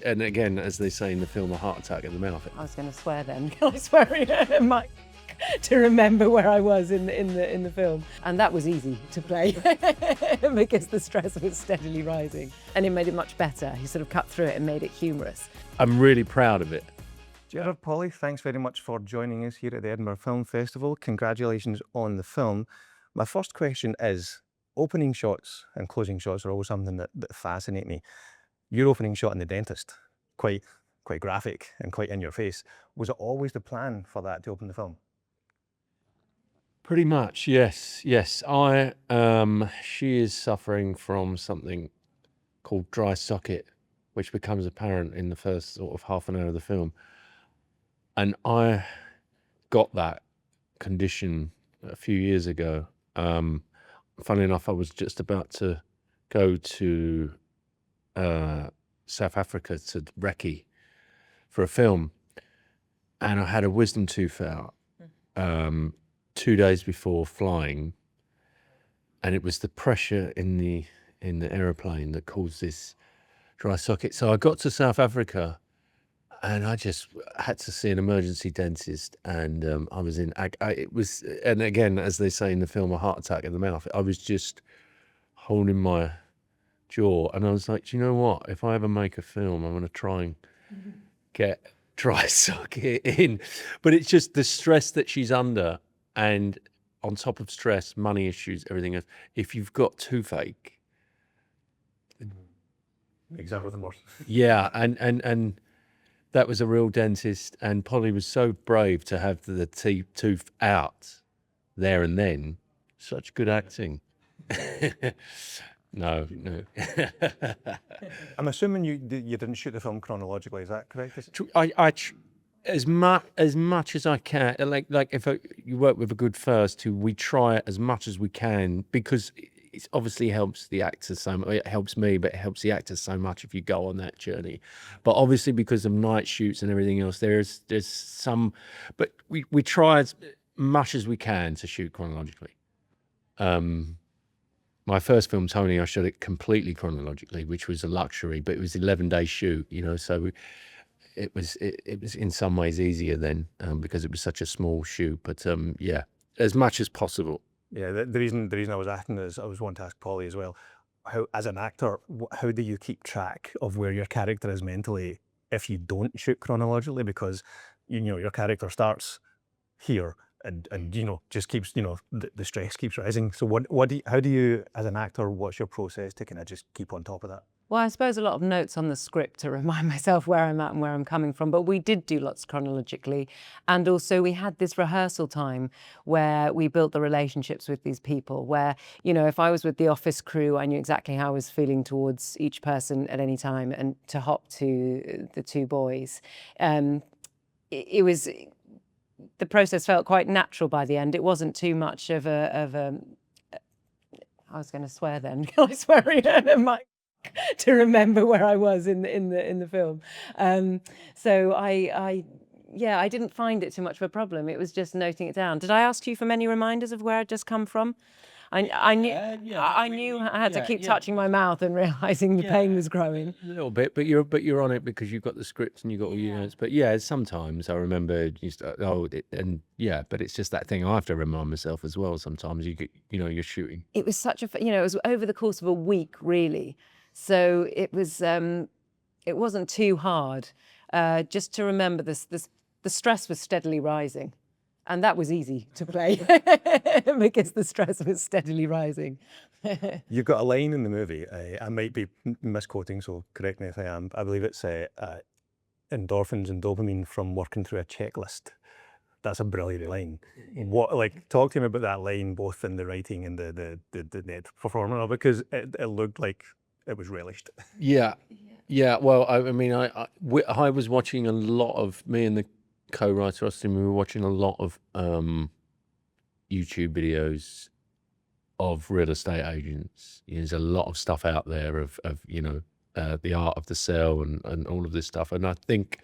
and again, as they say in the film, a heart attack in the mouth. I was going to swear then. Can I swear in mic to remember where I was in the film? And that was easy to play because the stress was steadily rising, and it made it much better. He sort of cut through it and made it humorous. I'm really proud of it. Gerard, Polly, thanks very much for joining us here at the Edinburgh Film Festival. Congratulations on the film. My first question is, opening shots and closing shots are always something that fascinate me. Your opening shot in The Dentist, quite graphic and quite in your face. Was it always the plan for that to open the film? Pretty much, yes. She is suffering from something called dry socket, which becomes apparent in the first sort of half an hour of the film. And I got that condition a few years ago. Funnily enough, I was just about to go to South Africa to Recce for a film, and I had a wisdom tooth out 2 days before flying, and it was the pressure in the aeroplane that caused this dry socket. So I got to South Africa, and I just had to see an emergency dentist, and I was in. And again, as they say in the film, a heart attack in the mouth. I was just holding my jaw, and I was like, do you know what? If I ever make a film, I'm going to try and get dry socket in. But it's just the stress that she's under, and on top of stress, money issues, everything else. If you've got toothache, Exactly the worst. yeah, and that was a real dentist, and Polly was so brave to have the tooth out there and then. Such good acting. No. I'm assuming you didn't shoot the film chronologically, is that correct? As much as I can, like if you work with a good first, we try as much as we can, because it obviously helps the actors so much. It helps me, but it helps the actors so much if you go on that journey. But obviously, because of night shoots and everything else, there's some, but we try as much as we can to shoot chronologically. My first film, Tony, I shot it completely chronologically, which was a luxury, but it was 11-day shoot, so it was in some ways easier then, because it was such a small shoot. But yeah, as much as possible. Yeah, the reason I was asking is I was wanting to ask Polly as well. How, as an actor, how do you keep track of where your character is mentally if you don't shoot chronologically? Because your character starts here and just keeps the stress keeps rising. So how do you, as an actor, what's your process to kind of just keep on top of that? Well, I suppose a lot of notes on the script to remind myself where I'm at and where I'm coming from. But we did do lots chronologically. And also we had this rehearsal time where we built the relationships with these people, where, if I was with the office crew, I knew exactly how I was feeling towards each person at any time. And to hop to the two boys, it was, the process felt quite natural by the end. It wasn't too much of a I was going to swear then. Can I swear in mic to remember where I was in the film? So I didn't find it too much of a problem. It was just noting it down. Did I ask you for many reminders of where I'd just come from? I knew I had to keep touching my mouth and realizing the pain was growing. A little bit, but you're on it because you've got the scripts and you've got all your notes. But yeah, sometimes I remember but it's just that thing I have to remind myself as well. Sometimes you're shooting. It was such a it was over the course of a week, really. So it was it wasn't too hard. Just to remember the stress was steadily rising. And that was easy to play because the stress was steadily rising. You've got a line in the movie, I might be misquoting, so correct me if I am. I believe it's endorphins and dopamine from working through a checklist. That's a brilliant line. Talk to me about that line, both in the writing and the net performance, because it looked like it was relished. Yeah. Well, I was watching a lot of, me and the co-writer Austin, we were watching a lot of YouTube videos of real estate agents. There's a lot of stuff out there of the art of the sell and all of this stuff. And I think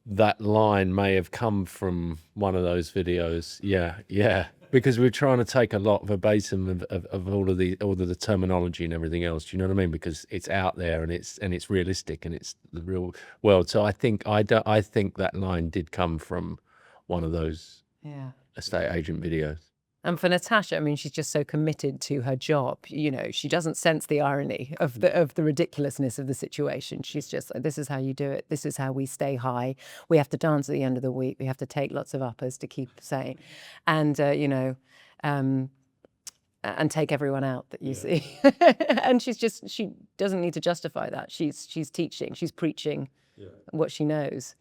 that line may have come from one of those videos. Yeah. because we're trying to take a lot verbatim of all of the terminology and everything else. Do you know what I mean? Because it's out there and it's realistic and it's the real world. So I think that line did come from one of those Yeah. estate agent videos. And for Natasha, I mean, she's just so committed to her job. You know, she doesn't sense the irony of the ridiculousness of the situation. She's just like, this is how you do it. This is how we stay high. We have to dance at the end of the week. We have to take lots of uppers to keep saying, and and take everyone out that you see. And she doesn't need to justify that. She's teaching. She's preaching what she knows.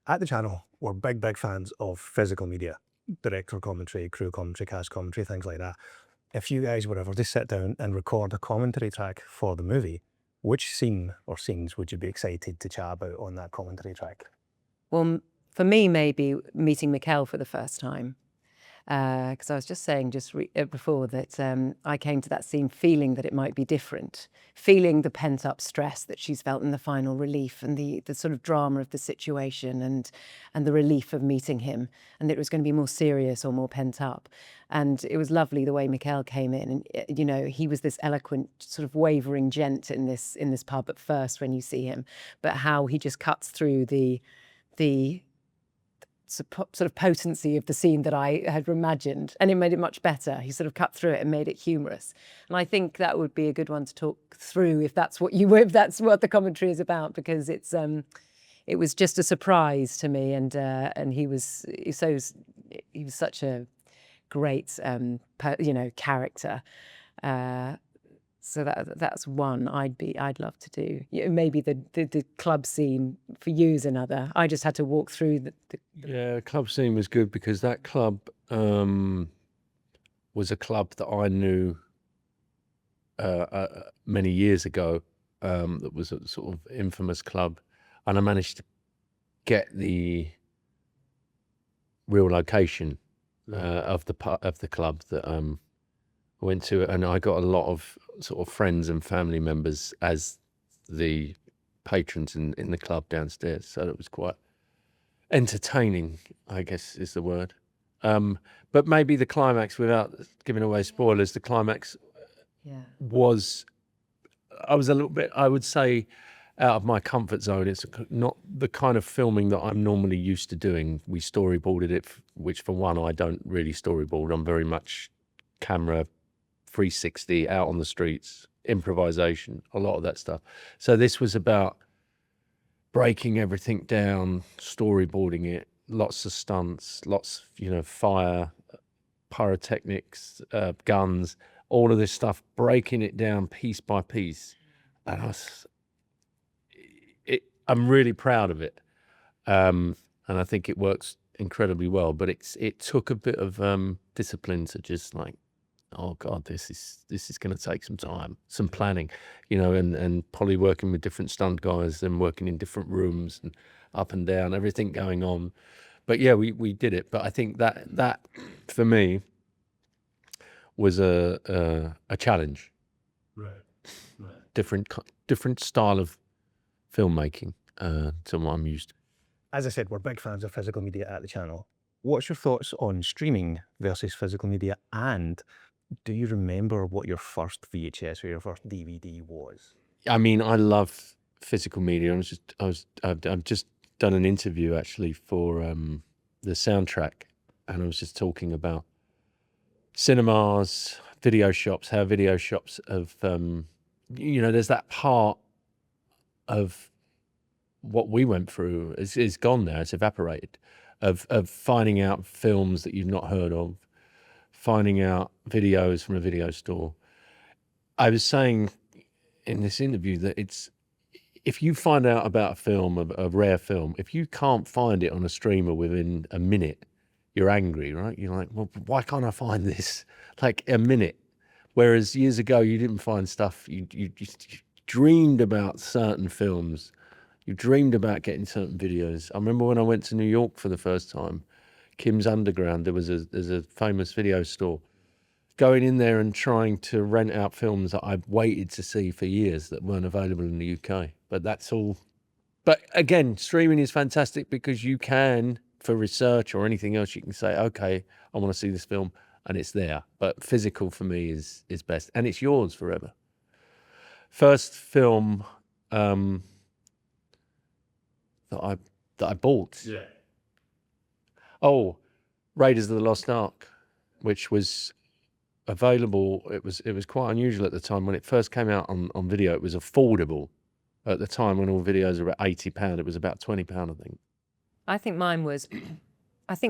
At the channel, we're big fans of physical media. Director commentary, crew commentary, cast commentary, things like that. If you guys were ever to sit down and record a commentary track for the movie, which scene or scenes would you be excited to chat about on that commentary track? Well, for me, maybe meeting Mikkel for the first time. Because I was just saying before that I came to that scene feeling that it might be different, feeling the pent-up stress that she's felt in the final relief and the sort of drama of the situation and the relief of meeting him, and that it was going to be more serious or more pent-up. And it was lovely the way Mikkel came in, and he was this eloquent, sort of wavering gent in this pub at first when you see him, but how he just cuts through the sort of potency of the scene that I had imagined, and it made it much better. He sort of cut through it and made it humorous. And I think that would be a good one to talk through if that's what the commentary is about, because it was just a surprise to me, and he was such a great character. So that's one I'd love to do. Maybe the club scene for you is another. I just had to walk through the club scene was good because that club was a club that I knew many years ago. That was a sort of infamous club, and I managed to get the real location of the club that I went to, and I got a lot of sort of friends and family members as the patrons in the club downstairs. So it was quite entertaining, I guess is the word. But maybe the climax, without giving away spoilers, the climax was, I was a little bit, I would say, out of my comfort zone. It's not the kind of filming that I'm normally used to doing. We storyboarded it, which for one, I don't really storyboard. I'm very much camera 360, out on the streets, improvisation, a lot of that stuff. So this was about breaking everything down, storyboarding it, lots of stunts, lots of, fire, pyrotechnics, guns, all of this stuff, breaking it down piece by piece. And I'm really proud of it. And I think it works incredibly well, but it took a bit of discipline to just like, oh God, this is going to take some time, some planning, and probably working with different stunt guys and working in different rooms and up and down, everything going on. But yeah, we did it. But I think that for me was a challenge. Right. Different style of filmmaking to what I'm used to. As I said, we're big fans of physical media at the channel. What's your thoughts on streaming versus physical media, and do you remember what your first VHS or your first DVD was? I mean, I love physical media. I've just done an interview actually for the soundtrack, and I was just talking about cinemas, video shops, how video shops have, there's that part of what we went through is gone now. It's evaporated. Of finding out films that you've not heard of, finding out videos from a video store. I was saying in this interview that if you find out about a film, a rare film, if you can't find it on a streamer within a minute, you're angry, right? You're like, well, why can't I find this like a minute? Whereas years ago, you didn't find stuff. You dreamed about certain films. You dreamed about getting certain videos. I remember when I went to New York for the first time, Kim's Underground, there's a famous video store. Going in there and trying to rent out films that I've waited to see for years that weren't available in the UK. But that's all. But again, streaming is fantastic because you can, for research or anything else, you can say, okay, I want to see this film. and it's there. But physical for me is best, and it's yours forever. First film that I bought. Yeah. Oh, Raiders of the Lost Ark, which was available. It was quite unusual at the time when it first came out on video. It was affordable at the time when all videos were at £80. It was about £20, I think. I think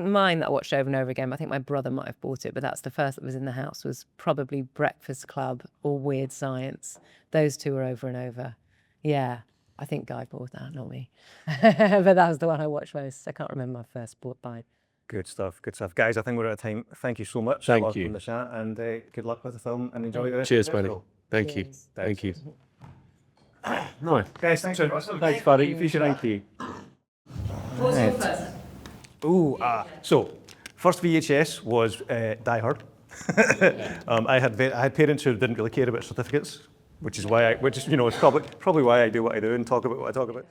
mine that I watched over and over again. I think my brother might have bought it, but that's the first that was in the house. Was probably Breakfast Club or Weird Science. Those two were over and over. Yeah, I think Guy bought that, not me. But that was the one I watched most. I can't remember my first buy. Good stuff, good stuff. Guys, I think we're out of time. Thank you so much. Thank you. For the chat, and good luck with the film, and enjoy the rest Cheers, of the buddy. festival. Thank you. Cheers. Thank you. Nice. Guys, thanks very much. Thanks, buddy. Appreciate it. What was your first? Ooh, so first VHS was Die Hard. I had parents who didn't really care about certificates, which is why it's probably why I do what I do and talk about what I talk about.